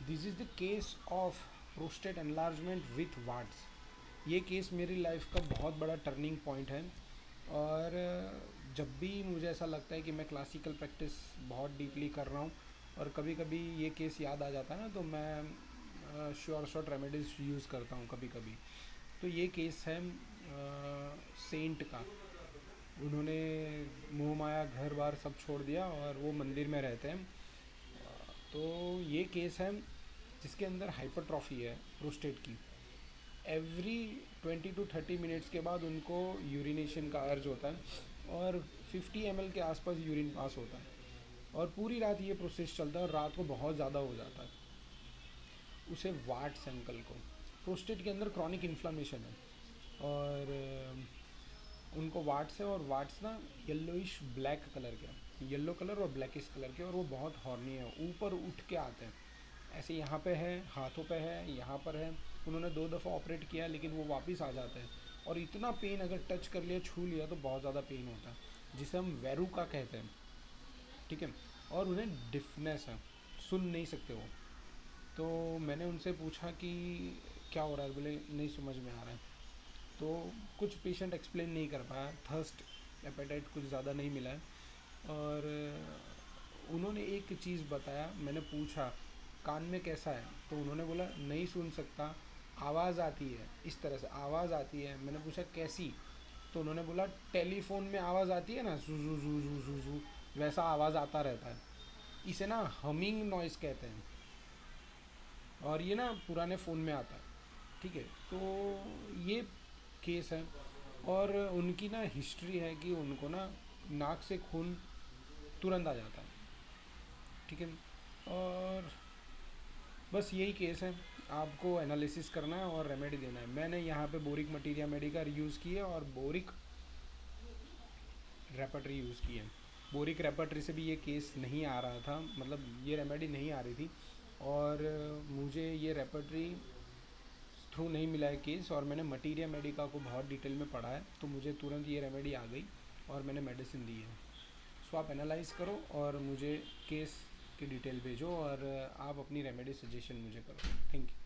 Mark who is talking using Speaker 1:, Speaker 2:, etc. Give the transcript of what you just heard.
Speaker 1: This is the case of prostate enlargement with watts. ये case मेरी life का बहुत बड़ा टर्निंग पॉइंट है। और जब भी मुझे ऐसा लगता है कि मैं क्लासिकल प्रैक्टिस बहुत डीपली कर रहा हूँ और कभी कभी ये केस याद आ जाता है ना, तो मैं शॉर्ट रेमेडीज़ यूज़ करता हूँ कभी कभी। तो ये केस है सेंट का। उन्होंने मोह माया घर बार सब छोड़ दिया और वो मंदिर में रहते हैं। तो ये केस है जिसके अंदर हाइपरट्रॉफी है प्रोस्टेट की। एवरी 20 to 30 मिनट्स के बाद उनको यूरिनेशन का अर्ज होता है और 50 ml के आसपास यूरिन पास होता है और पूरी रात ये प्रोसेस चलता है और रात को बहुत ज़्यादा हो जाता है। उसे वाट्स अंकल को प्रोस्टेट के अंदर क्रॉनिक इन्फ्लामेशन है और उनको वाट्स है। और वाट्स ना येलोइश ब्लैक कलर के, येलो कलर और ब्लैकिश कलर के, और वो बहुत हॉर्नी है, ऊपर उठ के आते हैं। ऐसे यहाँ पे है, हाथों पे है, यहाँ पर है। उन्होंने 2 दफ़ा ऑपरेट किया लेकिन वो वापस आ जाते हैं। और इतना पेन, अगर टच कर लिया, छू लिया तो बहुत ज़्यादा पेन होता है, जिसे हम वेरुका कहते हैं। ठीक है। और उन्हें डिफनेस है, सुन नहीं सकते वो। तो मैंने उनसे पूछा कि क्या हो रहा है, बोले नहीं समझ में आ रहा है। तो कुछ पेशेंट एक्सप्लेन नहीं कर पाया, थर्स्ट एपेटाइट कुछ ज़्यादा नहीं मिला है। और उन्होंने एक चीज़ बताया, मैंने पूछा कान में कैसा है, तो उन्होंने बोला नहीं सुन सकता, आवाज़ आती है, इस तरह से आवाज़ आती है। मैंने पूछा कैसी, तो उन्होंने बोला टेलीफोन में आवाज़ आती है ना, जू जू जू जू जू जू, वैसा आवाज़ आता रहता है। इसे ना हमिंग नॉइज़ कहते हैं और ये ना पुराने फ़ोन में आता है। ठीक है। तो ये केस है और उनकी ना हिस्ट्री है कि उनको ना नाक से खून तुरंत आ जाता है। ठीक है। और बस यही केस है, आपको एनालिसिस करना है और रेमेडी देना है। मैंने यहाँ पे बोरिक मटीरिया मेडिका यूज़ की है और बोरिक रेपर्टरी यूज़ की है। बोरिक रेपर्टरी से भी ये केस नहीं आ रहा था, मतलब ये रेमेडी नहीं आ रही थी। और मुझे ये रेपर्टरी थ्रू नहीं मिला है केस, और मैंने मटीरिया मेडिका को बहुत डिटेल में पढ़ा है, तो मुझे तुरंत ये रेमेडी आ गई और मैंने मेडिसिन दी है। सो आप एनालाइज करो और मुझे केस की डिटेल भेजो और आप अपनी रेमेडी सजेशन मुझे करो। Thank you.